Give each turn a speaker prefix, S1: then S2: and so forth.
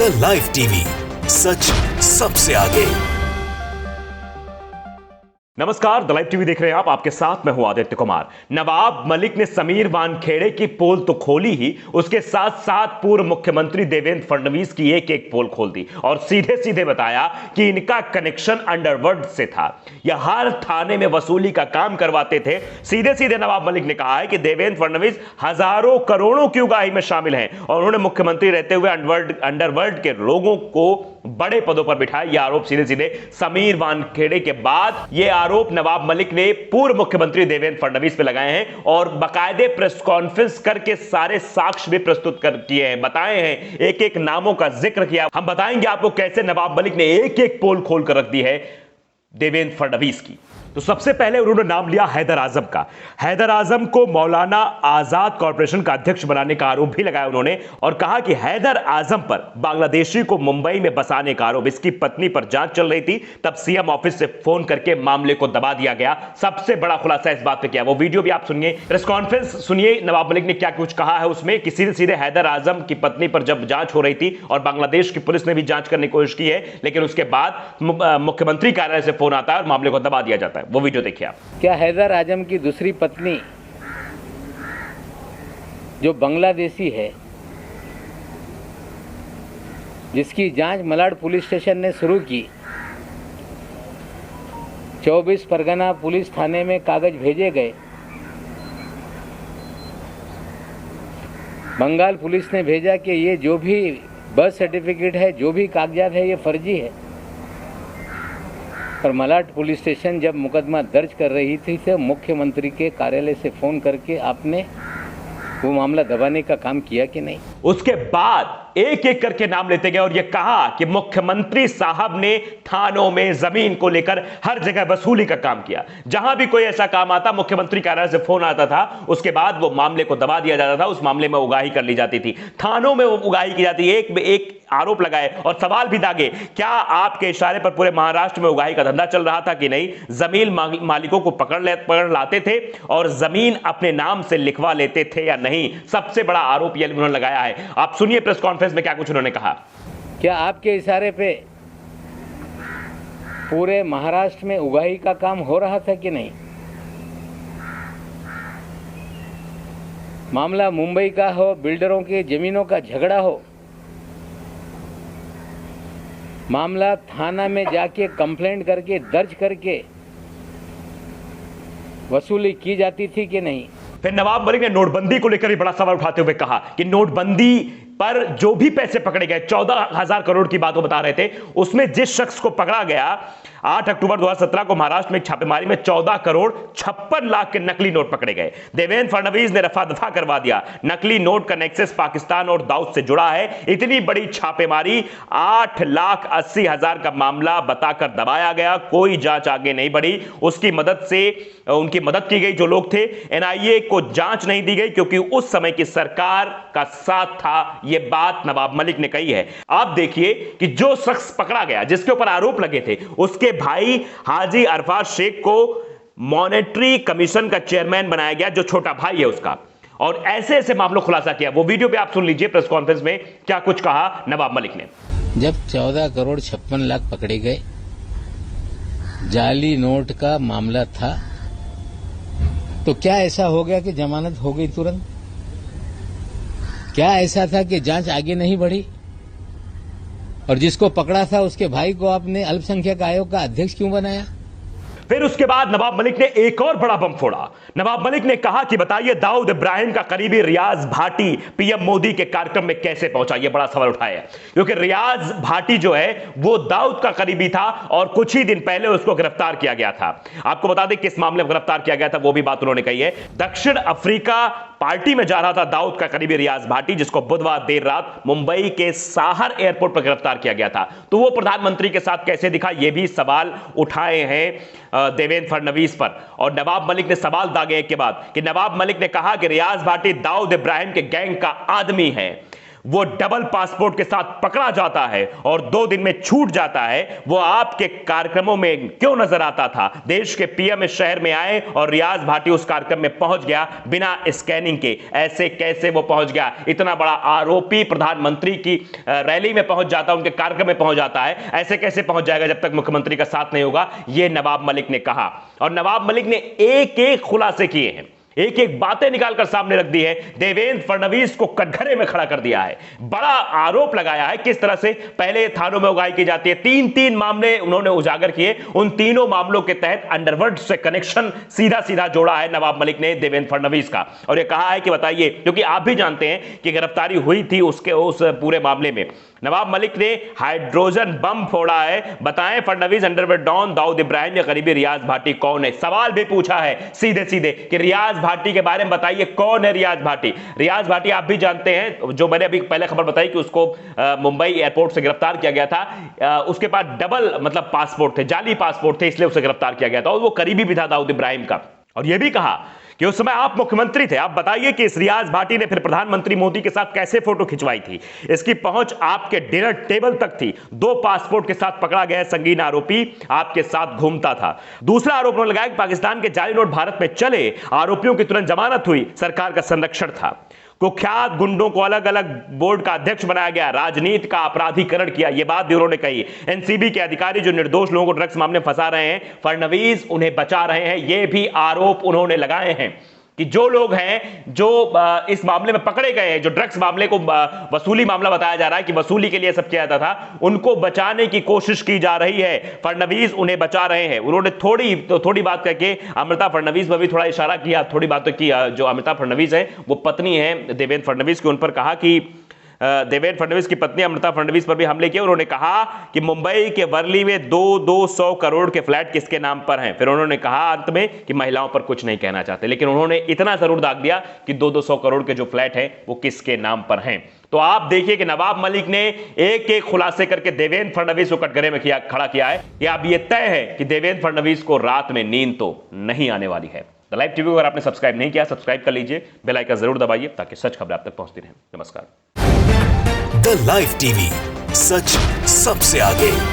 S1: The live TV, सच सबसे आगे।
S2: नमस्कार, द लाइव टीवी देख रहे हैं आप। आपके साथ मैं हूं आदित्य कुमार। नवाब मलिक ने समीर वानखेड़े की पोल तो खोली ही, उसके साथ साथ पूर्व मुख्यमंत्री देवेंद्र फडणवीस की एक एक पोल खोल दी और सीधे सीधे बताया कि इनका कनेक्शन अंडरवर्ल्ड से था। यह हर थाने में वसूली का काम करवाते थे। सीधे सीधे नवाब मलिक ने कहा है कि देवेंद्र फडणवीस हजारों करोड़ों की उगाही में शामिल हैं और उन्होंने मुख्यमंत्री रहते हुए अंडरवर्ल्ड के लोगों को बड़े पदों पर बिठाया। यह आरोप सीधे सीधे समीर वानखेड़े के बाद यह आरोप नवाब मलिक ने पूर्व मुख्यमंत्री देवेंद्र फडणवीस पे लगाए हैं और बाकायदे प्रेस कॉन्फ्रेंस करके सारे साक्ष्य भी प्रस्तुत कर किए हैं, बताए हैं, एक एक नामों का जिक्र किया। हम बताएंगे आपको कैसे नवाब मलिक ने एक एक पोल खोल कर रख दी है देवेंद्र फडणवीस की। तो सबसे पहले उन्होंने नाम लिया हैदर आजम का। हैदर आजम को मौलाना आजाद कॉरपोरेशन का अध्यक्ष बनाने का आरोप भी लगाया उन्होंने और कहा कि हैदर आजम पर बांग्लादेशी को मुंबई में बसाने का आरोप, इसकी पत्नी पर जांच चल रही थी, तब सीएम ऑफिस से फोन करके मामले को दबा दिया गया। सबसे बड़ा खुलासा इस बात पे किया, वो वीडियो भी आप सुनिए, प्रेस कॉन्फ्रेंस सुनिए नवाब मलिक ने क्या कुछ कहा है उसमें कि सीधे सीधे हैदर आजम की पत्नी पर जब जांच हो रही थी और बांग्लादेश की पुलिस ने भी जांच करने की कोशिश की है, लेकिन उसके बाद मुख्यमंत्री कार्यालय से फोन आता है और मामले को दबा दिया जाता है। वो वीडियो देखिए आप।
S3: क्या हैदर आजम की दूसरी पत्नी जो बांग्लादेशी है, जिसकी जांच मलाड पुलिस स्टेशन ने शुरू की, 24 परगना पुलिस थाने में कागज भेजे गए, बंगाल पुलिस ने भेजा कि ये जो भी बर्थ सर्टिफिकेट है, जो भी कागजात है, ये फर्जी है। पर मलाड पुलिस स्टेशन जब मुकदमा दर्ज कर रही थी तो मुख्यमंत्री के कार्यालय से फोन करके आपने वो मामला दबाने का काम किया कि नहीं?
S2: उसके बाद एक एक करके नाम लेते गए और यह कहा कि मुख्यमंत्री साहब ने थानों में जमीन को लेकर हर जगह वसूली का काम किया। जहां भी कोई ऐसा काम आता, मुख्यमंत्री कार्यालय से फोन आता था, उसके बाद वो मामले को दबा दिया जाता था, उस मामले में उगाही कर ली जाती थी, थानों में उगाही की जाती। एक आरोप लगाए और सवाल भी दागे, क्या आपके इशारे पर पूरे महाराष्ट्र में उगाही का धंधा चल रहा था कि नहीं? जमीन मालिकों को पकड़ लाते थे और जमीन अपने नाम से लिखवा लेते थे या नहीं? सबसे बड़ा आरोप यह उन्होंने लगाया है। आप सुनिए प्रेस कॉन्फ्रेंस में क्या कुछ उन्होंने कहा।
S3: क्या आपके इशारे पे पूरे महाराष्ट्र में उगाही का काम हो रहा था कि नहीं? मामला मुंबई का हो, बिल्डरों की जमीनों का झगड़ा हो, मामला थाना में जाके कंप्लेंट करके दर्ज करके वसूली की जाती थी कि नहीं?
S2: फिर नवाब मलिक ने नोटबंदी को लेकर भी बड़ा सवाल उठाते हुए कहा कि नोटबंदी पर जो भी पैसे पकड़े गए, 14,000 करोड़ की बात वो बता रहे थे, उसमें जिस शख्स को पकड़ा गया 8 अक्टूबर 2017 को महाराष्ट्र में एक छापेमारी में 14 करोड़ 56 लाख के नकली नोट पकड़े गए। देवेंद्र फडणवीस ने रफा दफा करवा दिया। नकली नोट का नेक्सस पाकिस्तान और दाऊद से जुड़ा है। इतनी बड़ी छापेमारी, 8,80,000 का मामला बताकर दबाया गया। कोई जांच आगे नहीं बढ़ी। उसकी मदद से उनकी मदद की गई जो लोग थे। एनआईए को जांच नहीं दी गई क्योंकि उस समय की सरकार का साथ था। यह बात नवाब मलिक ने कही है। आप देखिए कि जो शख्स पकड़ा गया, जिसके ऊपर आरोप लगे थे, उसके भाई हाजी अरफात शेख को मॉनेटरी कमीशन का चेयरमैन बनाया गया, जो छोटा भाई है उसका, और ऐसे ऐसे मामलों खुलासा किया। वो वीडियो पे आप सुन लीजिए प्रेस कॉन्फ्रेंस में क्या कुछ कहा नवाब मलिक ने।
S3: जब 14 करोड़ 56 लाख पकड़े गए, जाली नोट का मामला था, तो क्या ऐसा हो गया कि जमानत हो गई तुरंत? क्या ऐसा था कि जांच आगे नहीं बढ़ी? और जिसको पकड़ा था उसके भाई को आपने अल्पसंख्यक आयोग का अध्यक्ष क्यों बनाया?
S2: फिर उसके बाद नवाब मलिक ने एक और बड़ा बम फोड़ा। नवाब मलिक ने कहा कि बताइए, दाऊद इब्राहिम का करीबी रियाज भाटी पीएम मोदी के कार्यक्रम में कैसे पहुंचा? यह बड़ा सवाल उठाया, क्योंकि रियाज भाटी जो है वो दाऊद का करीबी था और कुछ ही दिन पहले उसको गिरफ्तार किया गया था। आपको बता दें किस मामले में गिरफ्तार किया गया था, वो भी बात उन्होंने कही है। दक्षिण अफ्रीका पार्टी में जा रहा था दाऊद का करीबी रियाज भाटी, जिसको बुधवार देर रात मुंबई के साहर एयरपोर्ट पर गिरफ्तार किया गया था। तो वो प्रधानमंत्री के साथ कैसे दिखा, यह भी सवाल उठाए हैं देवेंद्र फडणवीस पर। और नवाब मलिक ने सवाल दागे के बाद कि नवाब मलिक ने कहा कि रियाज भाटी दाऊद इब्राहिम के गैंग का आदमी है। वो डबल पासपोर्ट के साथ पकड़ा जाता है और 2 दिन में छूट जाता है, वो आपके कार्यक्रमों में क्यों नजर आता था? देश के पीएम इस शहर में आए और रियाज भाटी उस कार्यक्रम में पहुंच गया बिना स्कैनिंग के। ऐसे कैसे वो पहुंच गया? इतना बड़ा आरोपी प्रधानमंत्री की रैली में पहुंच जाता है, उनके कार्यक्रम में पहुंच जाता है, ऐसे कैसे पहुंच जाएगा जब तक मुख्यमंत्री का साथ नहीं होगा? यह नवाब मलिक ने कहा और नवाब मलिक ने एक एक खुलासे किए हैं, एक एक बातें निकालकर सामने रख दी है। देवेंद्र फडणवीस को कटघरे में खड़ा कर दिया है, बड़ा आरोप लगाया है किस तरह से पहले थानों में उगाई की जाती है। 3 मामले उन्होंने उजागर किए, उन तीनों मामलों के तहत अंडरवर्ल्ड से कनेक्शन सीधा सीधा जोड़ा है नवाब मलिक ने देवेंद्र फडणवीस का, और यह कहा है कि बताइए, क्योंकि आप भी जानते हैं कि गिरफ्तारी हुई थी उस पूरे मामले में। नवाब मलिक ने हाइड्रोजन बम फोड़ा है, बताएं फडणवीस अंडरवर्ल्ड डॉन दाऊद इब्राहिम या करीबी रियाज भाटी कौन है? सवाल भी पूछा है सीधे सीधे कि रियाज भाटी के बारे में बताइए, कौन है रियाज भाटी? रियाज भाटी आप भी जानते हैं, जो मैंने अभी पहले खबर बताई कि उसको मुंबई एयरपोर्ट से गिरफ्तार किया गया था। उसके पास डबल मतलब पासपोर्ट थे, जाली पासपोर्ट थे, इसलिए उसे गिरफ्तार किया गया था और वो करीबी भी था दाऊद इब्राहिम का। और यह भी कहा कि उस समय आप मुख्यमंत्री थे, आप बताइए कि इस रियाज भाटी ने फिर प्रधानमंत्री मोदी के साथ कैसे फोटो खिंचवाई थी? इसकी पहुंच आपके डिनर टेबल तक थी। 2 पासपोर्ट के साथ पकड़ा गया संगीन आरोपी आपके साथ घूमता था। दूसरा आरोप उन्होंने लगाया कि पाकिस्तान के जाली नोट भारत में चले, आरोपियों की तुरंत जमानत हुई, सरकार का संरक्षण था। कुख्यात गुंडों को अलग अलग बोर्ड का अध्यक्ष बनाया गया, राजनीति का अपराधीकरण किया, यह बात भी उन्होंने कही। एनसीबी के अधिकारी जो निर्दोष लोगों को ड्रग्स मामले में फंसा रहे हैं, फडणवीस उन्हें बचा रहे हैं, यह भी आरोप उन्होंने लगाए हैं कि जो लोग हैं जो इस मामले में पकड़े गए हैं, जो ड्रग्स मामले को वसूली मामला बताया जा रहा है कि वसूली के लिए सब किया जाता था, उनको बचाने की कोशिश की जा रही है। फडणवीस उन्हें बचा रहे हैं। उन्होंने थोड़ी बात करके अमृता फडणवीस पर भी थोड़ा इशारा किया, थोड़ी बात की। जो अमृता फडणवीस है वो पत्नी है देवेंद्र फडणवीस की, उन पर कहा कि देवेंद्र फडणवीस की पत्नी अमृता फडणवीस पर भी हमले किए। उन्होंने कहा कि मुंबई के वर्ली में 200 करोड़ के फ्लैट किसके नाम पर हैं? फिर उन्होंने कहा अंत में कि महिलाओं पर कुछ नहीं कहना चाहते, लेकिन उन्होंने इतना जरूर दाग दिया कि 200 करोड़ के जो फ्लैट हैं वो किसके नाम पर हैं। तो आप देखिए कि नवाब मलिक ने एक एक खुलासे करके देवेंद्र फडणवीस को कटघरे में खड़ा किया है कि अब यह तय है कि देवेंद्र फडणवीस को रात में नींद तो नहीं आने वाली है। द लाइव टीवी को अगर आपने सब्सक्राइब नहीं किया, सब्सक्राइब कर लीजिए, बेल आइकन जरूर दबाइए ताकि सच खबरें आप तक पहुंचती रहें। नमस्कार।
S1: द लाइव टीवी, सच सबसे आगे।